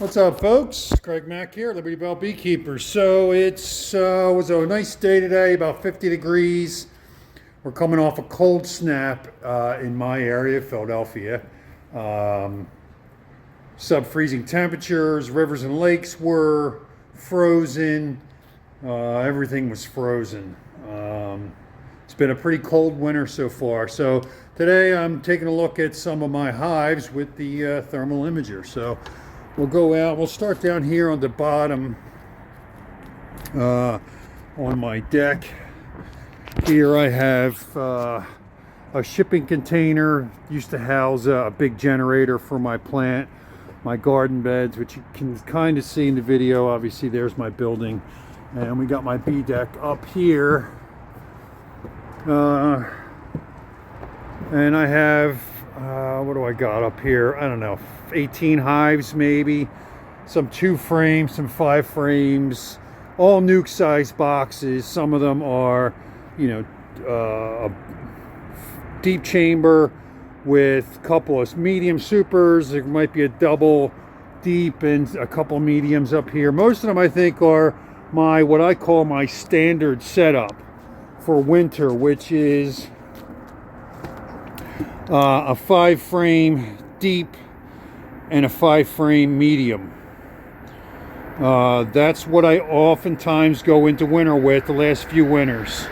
What's up, folks? Craig Mack here, Liberty Bell Beekeeper. So it was a nice day today, about 50 degrees. We're coming off a cold snap in my area, Philadelphia. Sub-freezing temperatures, rivers and lakes were frozen. Everything was frozen. It's been a pretty cold winter so far. So today I'm taking a look at some of my hives with the thermal imager. So we'll go out, we'll start down here on the bottom on my deck. Here I have a shipping container, used to house a big generator for my plant, my garden beds, which you can kind of see in the video. Obviously there's my building, and we got my bee deck up here. And I have, what do I got up here? I don't know, 18 hives maybe, some 2 frames, some 5 frames, all nuke size boxes. Some of them are, you know, a deep chamber with a couple of medium supers. There might be a double deep and a couple mediums up here. Most of them I think are my, what I call my standard setup for winter, which is a 5 frame deep and a 5 frame medium. That's what I oftentimes go into winter with the last few winters.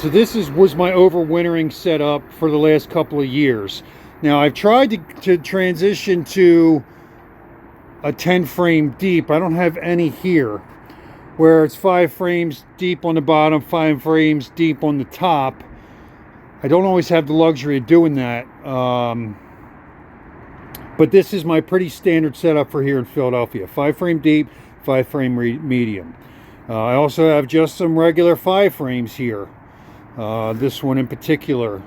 So this was my overwintering setup for the last couple of years. Now I've tried to transition to a 10 frame deep. I don't have any here, where it's 5 frames deep on the bottom, 5 frames deep on the top. I don't always have the luxury of doing that. But this is my pretty standard setup for here in Philadelphia. 5 frame deep, 5 frame medium. I also have just some regular 5 frames here. This one in particular.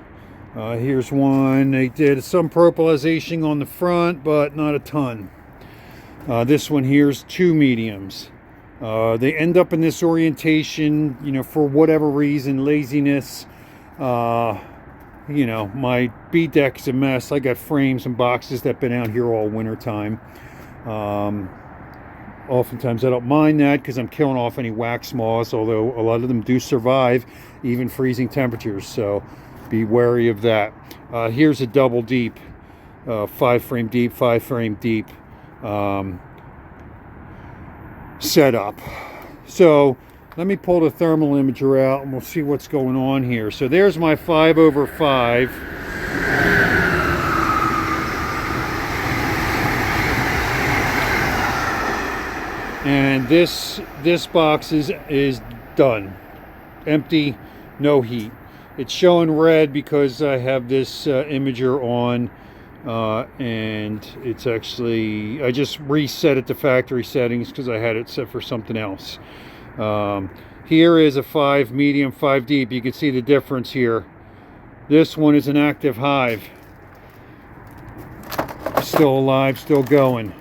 Here's one. They did some propylization on the front, but not a ton. This one here's 2 mediums. They end up in this orientation, you know, for whatever reason, laziness. You know, my bee deck's a mess. I got frames and boxes that have been out here all winter time. Oftentimes I don't mind that because I'm killing off any wax moths, although a lot of them do survive even freezing temperatures, so be wary of that. Here's a double deep, 5 frame deep, 5 frame deep setup. So let me pull the thermal imager out and we'll see what's going on here. So there's my 5/5. And this box is done, empty, no heat. It's showing red because I have this imager on, and it's actually, I just reset it to factory settings because I had it set for something else. Here is a 5 medium, 5 deep. You can see the difference here. This one is an active hive, still alive, still going.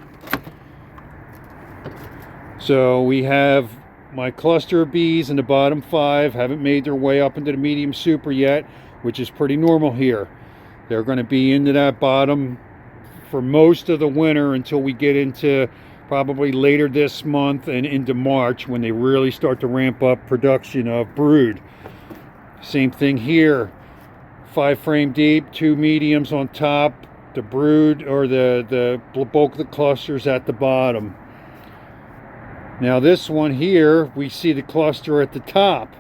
So we have my cluster of bees in the bottom 5 haven't made their way up into the medium super yet, which is pretty normal here. They're going to be into that bottom for most of the winter until we get into probably later this month and into March, when they really start to ramp up production of brood. Same thing here, 5 frame deep, 2 mediums on top, the brood or the bulk of the clusters at the bottom. Now this one here, we see the cluster at the top.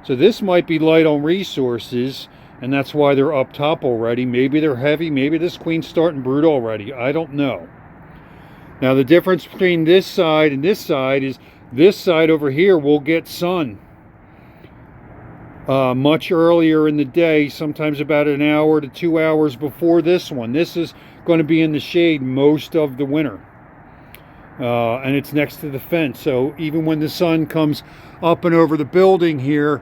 So this might be light on resources, and that's why they're up top already. Maybe they're heavy, maybe this queen's starting brood already. I don't know. Now the difference between this side and this side is this side over here will get sun much earlier in the day, sometimes about an hour to 2 hours before this one. This is going to be in the shade most of the winter. And it's next to the fence, so even when the sun comes up and over the building here,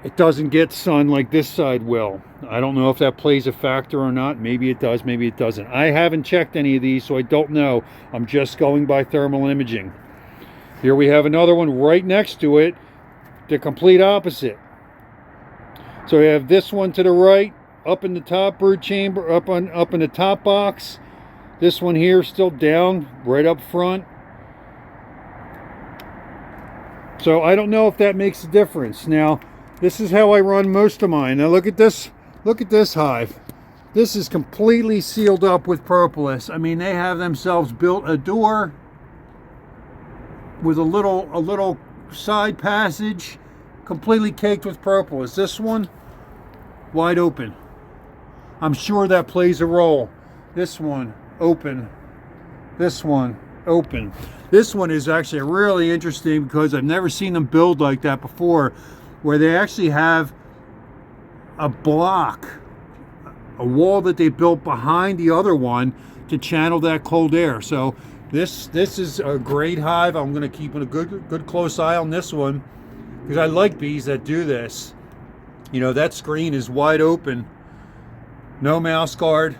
it doesn't get sun like this side will. I don't know if that plays a factor or not. Maybe it does, maybe it doesn't. I haven't checked any of these, so I don't know. I'm just going by thermal imaging. Here we have another one right next to it, the complete opposite. So we have this one to the right, up in the top brood chamber, up in the top box. This one here still down, right up front. So I don't know if that makes a difference. Now, this is how I run most of mine. Now look at this hive. This is completely sealed up with propolis. I mean, they have themselves built a door with a little side passage, completely caked with propolis. This one, wide open. I'm sure that plays a role. This one, open. This one, open. This one is actually really interesting because I've never seen them build like that before, where they actually have a block, a wall that they built behind the other one to channel that cold air. So this is a great hive. I'm going to keep a good close eye on this one because I like bees that do this. You know, that screen is wide open, no mouse guard.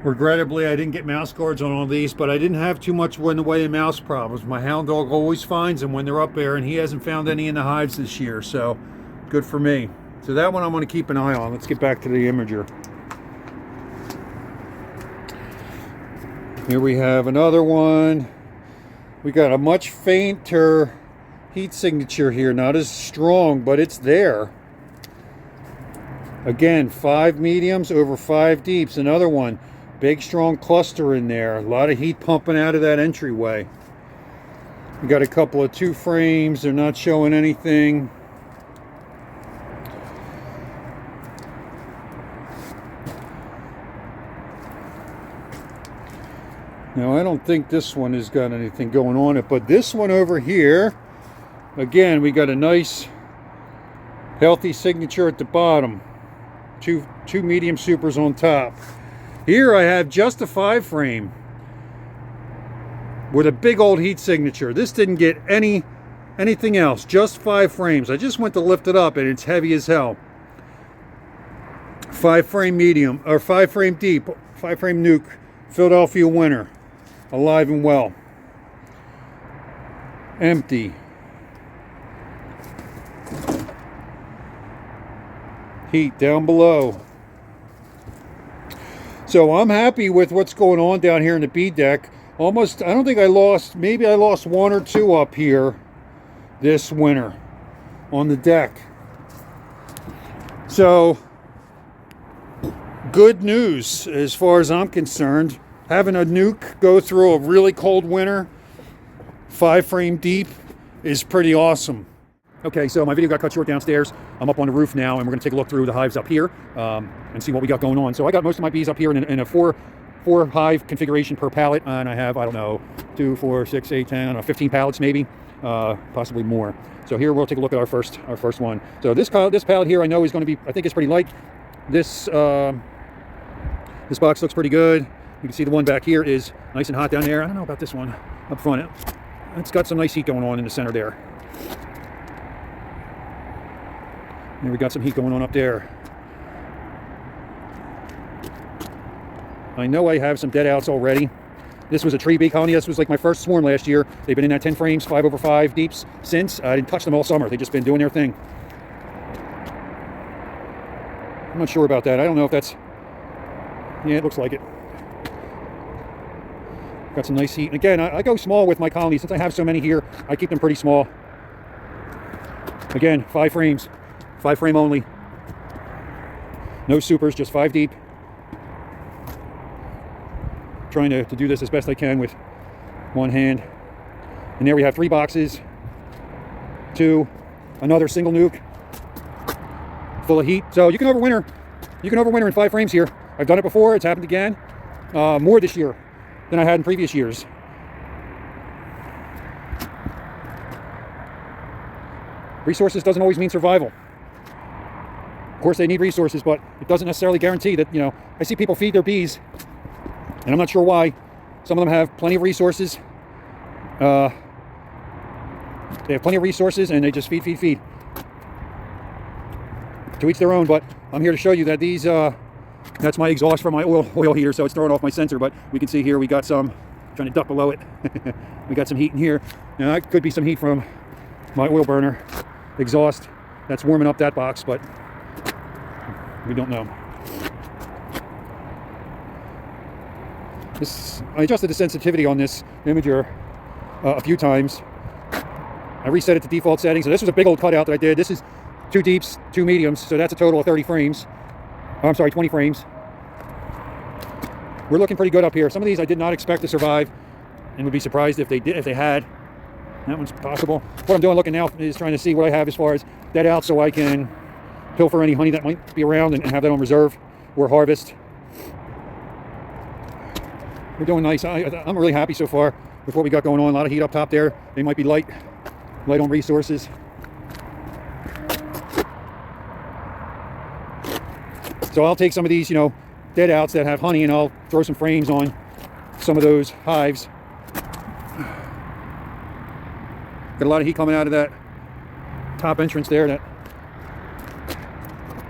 Regrettably, I didn't get mouse guards on all these, but I didn't have too much in the way of mouse problems. My hound dog always finds them when they're up there, and he hasn't found any in the hives this year, so good for me. So that one I'm going to keep an eye on. Let's get back to the imager. Here we have another one. We got a much fainter heat signature here, not as strong, but it's there. Again, 5 mediums over 5 deeps. Another one. Big strong cluster in there, a lot of heat pumping out of that entryway. We got a couple of 2 frames, they're not showing anything. Now I don't think this one has got anything going on it, but this one over here, again, we got a nice healthy signature at the bottom. Two medium supers on top. Here I have just a 5 frame with a big old heat signature. This didn't get anything else, just 5 frames. I just went to lift it up and it's heavy as hell. 5 frame medium, or 5 frame deep, 5 frame nuke, Philadelphia winter, alive and well. Empty. Heat down below. So I'm happy with what's going on down here in the bee deck. Almost, I don't think I lost, maybe I lost 1 or 2 up here this winter on the deck. So, good news as far as I'm concerned. Having a nuke go through a really cold winter, 5 frame deep, is pretty awesome. Okay, so my video got cut short downstairs. I'm up on the roof now, and we're going to take a look through the hives up here and see what we got going on. So I got most of my bees up here in a 4 hive configuration per pallet, and I have, I don't know, 2, 4, 6, 8, 10, I don't know, 15 pallets maybe, possibly more. So here we'll take a look at our first one. So this pallet here I know is going to be, I think it's pretty light. This box looks pretty good. You can see the one back here is nice and hot down there. I don't know about this one up front. It's got some nice heat going on in the center there. And we got some heat going on up there. I know I have some dead outs already. This was a tree bee colony. This was like my first swarm last year. They've been in that 10 frames, 5 over 5 deeps since. I didn't touch them all summer. They've just been doing their thing. I'm not sure about that. I don't know if that's... Yeah, it looks like it. Got some nice heat. And again, I go small with my colonies. Since I have so many here, I keep them pretty small. Again, 5 frames. 5 frame only. No supers, just 5 deep. Trying to do this as best I can with one hand. And there we have 3 boxes. 2. Another single nuke. Full of heat. So you can overwinter. You can overwinter in 5 frames here. I've done it before. It's happened again. More this year than I had in previous years. Resources doesn't always mean survival. Of course, they need resources, but it doesn't necessarily guarantee that, you know, I see people feed their bees, and I'm not sure why. Some of them have plenty of resources. They have plenty of resources, and they just feed. To each their own, but I'm here to show you that these, that's my exhaust from my oil heater, so it's throwing off my sensor, but we can see here we got some, trying to duck below it. We got some heat in here. Now, that could be some heat from my oil burner exhaust. that's warming up that box, but we don't know. I adjusted the sensitivity on this imager a few times. I reset it to default settings. So this was a big old cutout that I did. This is 2 deeps, 2 mediums, so that's a total of 30 frames. Oh, I'm sorry, 20 frames. We're looking pretty good up here. Some of these I did not expect to survive, and would be surprised if they did, if they had. That one's possible. What I'm doing looking now is trying to see what I have as far as dead out, so I can pilfer any honey that might be around and have that on reserve or harvest. We're doing nice. I'm really happy so far with what we got going on. A lot of heat up top there. They might be light on resources. So I'll take some of these, you know, dead outs that have honey, and I'll throw some frames on some of those hives. Got a lot of heat coming out of that top entrance there,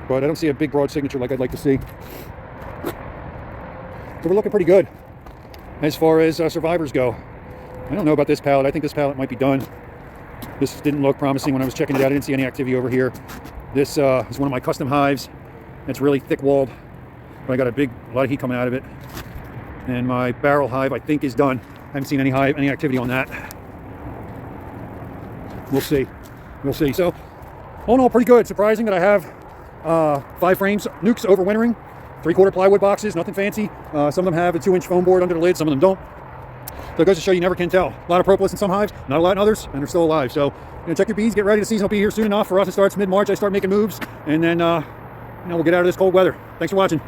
but I don't see a big broad signature like I'd like to see. So we're looking pretty good as far as survivors go. I don't know about this pallet. I think this pallet might be done. This didn't look promising when I was checking it out. I didn't see any activity over here. This is one of my custom hives. It's really thick-walled, but I got a lot of heat coming out of it. And my barrel hive, I think, is done. I haven't seen any activity on that. We'll see. We'll see. So, all in all, pretty good. Surprising that I have 5 frames, nukes overwintering, 3/4 plywood boxes, nothing fancy. Some of them have a 2-inch foam board under the lid, some of them don't. So it goes to show you never can tell. A lot of propolis in some hives, not a lot in others, and they're still alive. So, you know, check your bees, get ready. The season will be here soon enough. For us, it starts mid-March. I start making moves, and then, you know, we'll get out of this cold weather. Thanks for watching.